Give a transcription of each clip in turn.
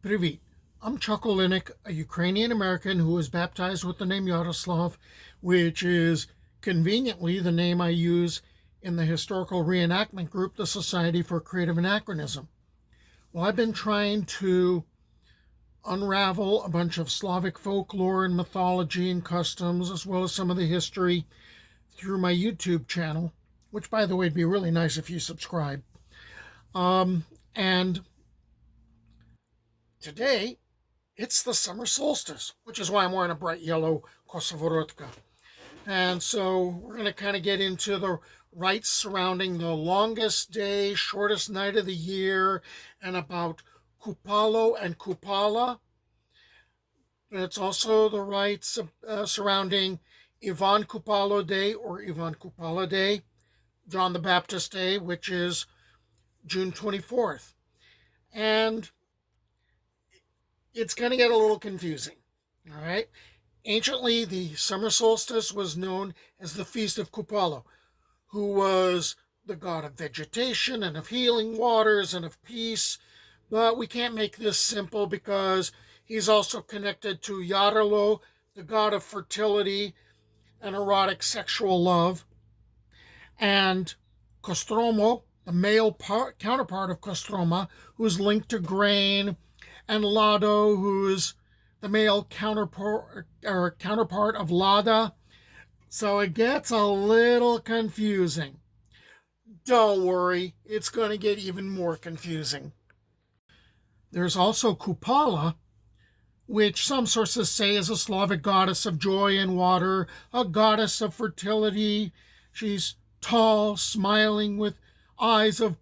Привit. I'm Chuck Olinik, a Ukrainian-American who was baptized with the name Yaroslav, which is conveniently the name I use in the historical reenactment group, the Society for Creative Anachronism. Well, I've been trying to unravel a bunch of Slavic folklore and mythology and customs, as well as some of the history through my YouTube channel, which, by the way, would be really nice if you subscribe. And today, it's the summer solstice, which is why I'm wearing a bright yellow kosovorotka. And so we're going to kind of get into the rites surrounding the longest day, shortest night of the year, and about Kupalo and Kupala. It's also the rites surrounding Ivan Kupalo Day or Ivan Kupala Day, John the Baptist Day, which is June 24th. And it's going to get a little confusing, all right? Anciently, the summer solstice was known as the Feast of Kupala, who was the god of vegetation and of healing waters and of peace. But we can't make this simple because he's also connected to Yarilo, the god of fertility and erotic sexual love, and Kostromo, the male counterpart of Kostroma, who's linked to grain, and Lado, who's the male counterpart of Lada. So it gets a little confusing. Don't worry, it's going to get even more confusing. There's also Kupala, which some sources say is a Slavic goddess of joy and water, a goddess of fertility. She's tall, smiling, with eyes of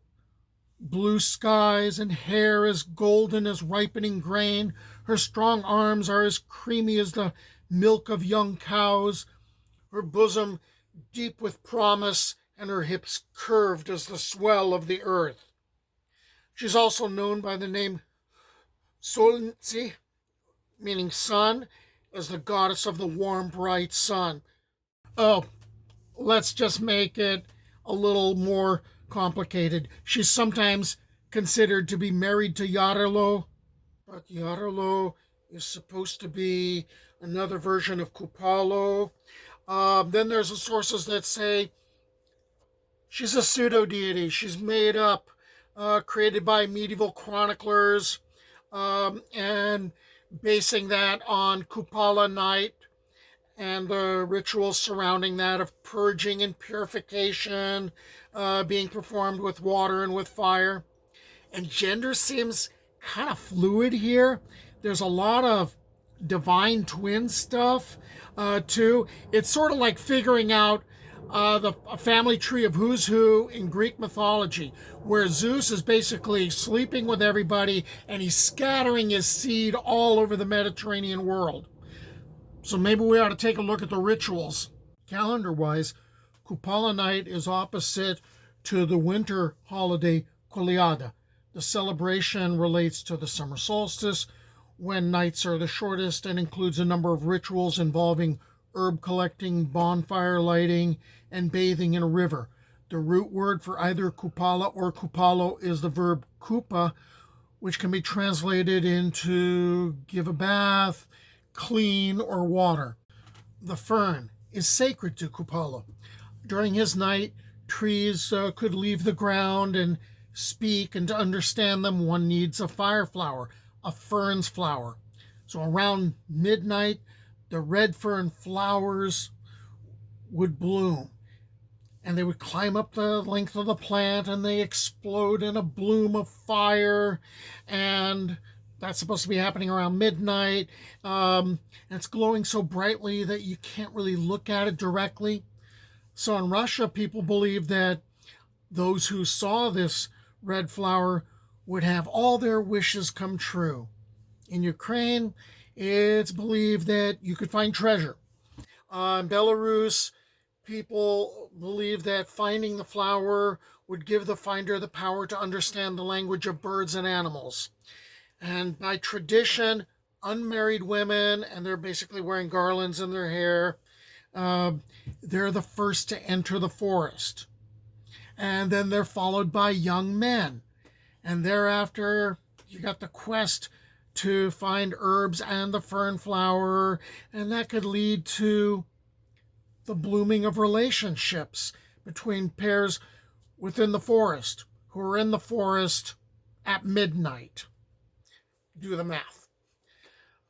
blue skies and hair as golden as ripening grain. Her strong arms are as creamy as the milk of young cows, her bosom deep with promise, and her hips curved as the swell of the earth. She's also known by the name Solstice, meaning sun, as the goddess of the warm, bright sun. Oh, let's just make it a little more complicated. She's sometimes considered to be married to Yarilo, but Yarilo is supposed to be another version of Kupalo. Then there's the sources that say she's a pseudo-deity. She's made up, created by medieval chroniclers, and basing that on Kupala night and the rituals surrounding that of purging and purification being performed with water and with fire. And gender seems kind of fluid here. There's a lot of divine twin stuff too. It's sort of like figuring out the family tree of who's who in Greek mythology, where Zeus is basically sleeping with everybody and he's scattering his seed all over the Mediterranean world. So maybe we ought to take a look at the rituals. Calendar-wise, Kupala night is opposite to the winter holiday Kolyada. The celebration relates to the summer solstice, when nights are the shortest, and includes a number of rituals involving herb collecting, bonfire lighting, and bathing in a river. The root word for either Kupala or Kupalo is the verb kupa, which can be translated into give a bath, clean, or water. The fern is sacred to Kupalo. During his night, trees could leave the ground and speak, and to understand them, one needs a fire flower, a fern's flower. So around midnight, the red fern flowers would bloom, and they would climb up the length of the plant, and they explode in a bloom of fire, and that's supposed to be happening around midnight. And it's glowing so brightly that you can't really look at it directly. So in Russia, people believe that those who saw this red flower would have all their wishes come true. In Ukraine, it's believed that you could find treasure. In Belarus, people believe that finding the flower would give the finder the power to understand the language of birds and animals. And by tradition, unmarried women, and they're basically wearing garlands in their hair, they're the first to enter the forest. And then they're followed by young men. And thereafter, you got the quest to find herbs and the fern flower, and that could lead to the blooming of relationships between pairs within the forest who are in the forest at midnight. Do the math.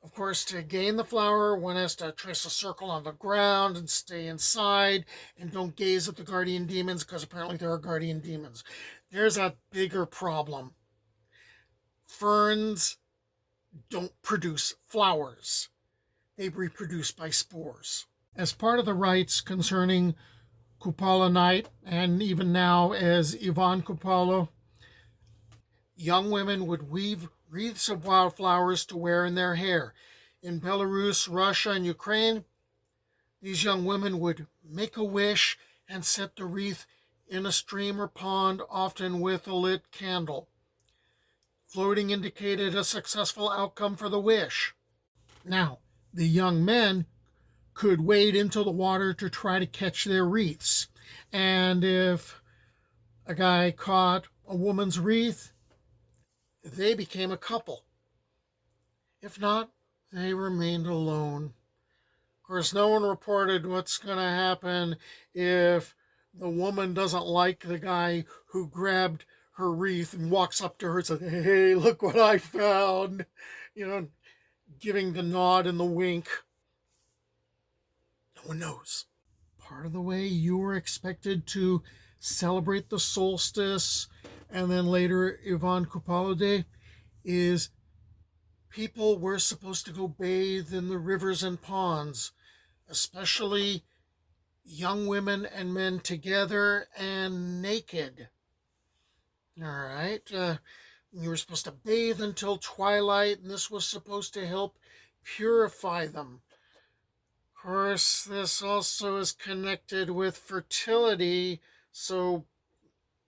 Of course, to gain the flower, one has to trace a circle on the ground and stay inside and don't gaze at the guardian demons, because apparently there are guardian demons. There's a bigger problem. Ferns don't produce flowers. They reproduce by spores. As part of the rites concerning Kupala night, and even now as Ivan Kupalo, young women would weave wreaths of wildflowers to wear in their hair. In Belarus, Russia, and Ukraine, these young women would make a wish and set the wreath in a stream or pond, often with a lit candle. Floating indicated a successful outcome for the wish. Now, the young men could wade into the water to try to catch their wreaths. And if a guy caught a woman's wreath, they became a couple. If not, they remained alone. Of course, no one reported what's going to happen if the woman doesn't like the guy who grabbed her wreath and walks up to her and says, "Hey, look what I found." Giving the nod and the wink. No one knows. Part of the way you were expected to celebrate the solstice and then later Ivan Kupalo Day is people were supposed to go bathe in the rivers and ponds, especially young women and men together and naked. All right. You were supposed to bathe until twilight, and this was supposed to help purify them. Of course, this also is connected with fertility, so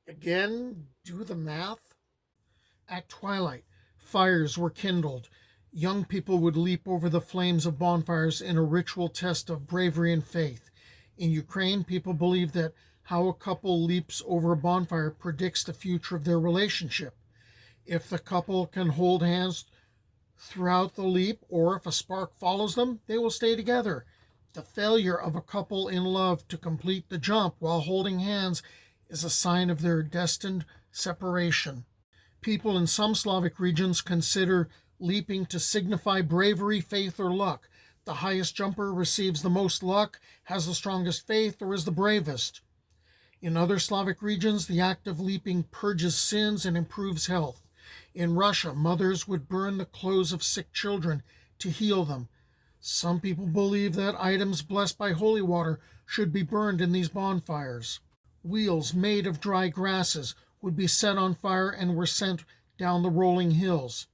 again, do the math. At twilight, fires were kindled. Young people would leap over the flames of bonfires in a ritual test of bravery and faith. In Ukraine, people believe that how a couple leaps over a bonfire predicts the future of their relationship. If the couple can hold hands throughout the leap, or if a spark follows them, they will stay together. The failure of a couple in love to complete the jump while holding hands is a sign of their destined separation. People in some Slavic regions consider leaping to signify bravery, faith, or luck. The highest jumper receives the most luck, has the strongest faith, or is the bravest. In other Slavic regions, the act of leaping purges sins and improves health. In Russia, mothers would burn the clothes of sick children to heal them. Some people believe that items blessed by holy water should be burned in these bonfires. Wheels made of dry grasses would be set on fire and were sent down the rolling hills.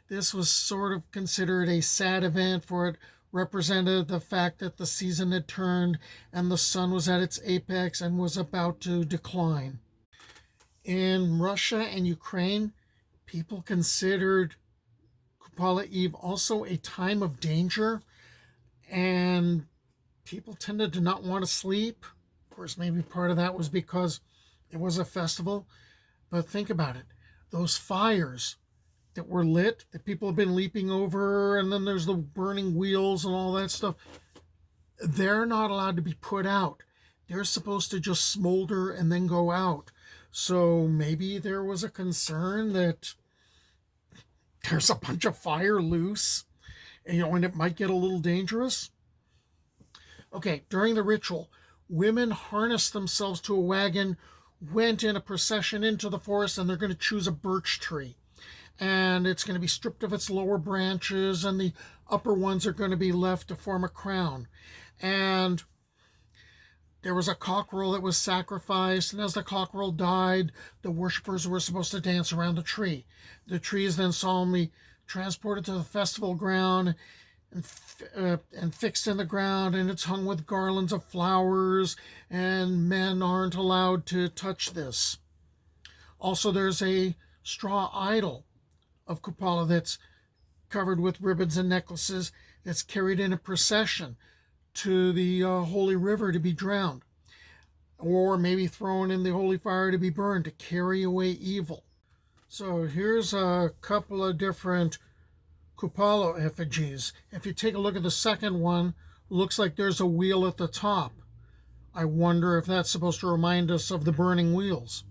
This was sort of considered a sad event, for it represented the fact that the season had turned and the sun was at its apex and was about to decline. In Russia and Ukraine, people considered Kupala Eve also a time of danger, and people tended to not want to sleep. Of course, maybe part of that was because it was a festival, but think about it. Those fires that were lit, that people have been leaping over, and then there's the burning wheels and all that stuff, they're not allowed to be put out. They're supposed to just smolder and then go out. So maybe there was a concern that there's a bunch of fire loose, and it might get a little dangerous. Okay, during the ritual, women harnessed themselves to a wagon, went in a procession into the forest, and they're going to choose a birch tree. And it's going to be stripped of its lower branches, and the upper ones are going to be left to form a crown. And there was a cockerel that was sacrificed, and as the cockerel died, the worshippers were supposed to dance around the tree. The tree is then solemnly transported to the festival ground and fixed in the ground, and it's hung with garlands of flowers, and men aren't allowed to touch this. Also, there's a straw idol of Kupala that's covered with ribbons and necklaces that's carried in a procession to the holy river to be drowned, or maybe thrown in the holy fire to be burned to carry away evil. So here's a couple of different Kupalo effigies. If you take a look at the second one, looks like there's a wheel at the top. I wonder if that's supposed to remind us of the burning wheels.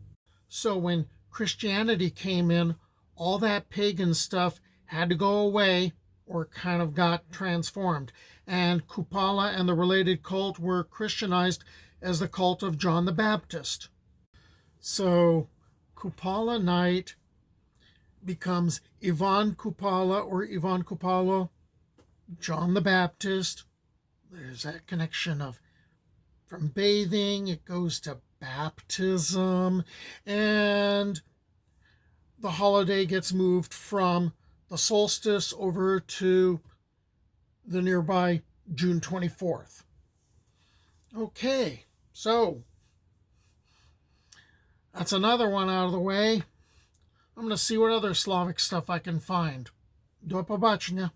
So when Christianity came in, all that pagan stuff had to go away or kind of got transformed. And Kupala and the related cult were Christianized as the cult of John the Baptist. So Kupala night becomes Ivan Kupala or Ivan Kupalo, John the Baptist. There's that connection of from bathing, it goes to baptism, and the holiday gets moved from the solstice over to the nearby June 24th. Okay, so that's another one out of the way. I'm going to see what other Slavic stuff I can find. Do побачення.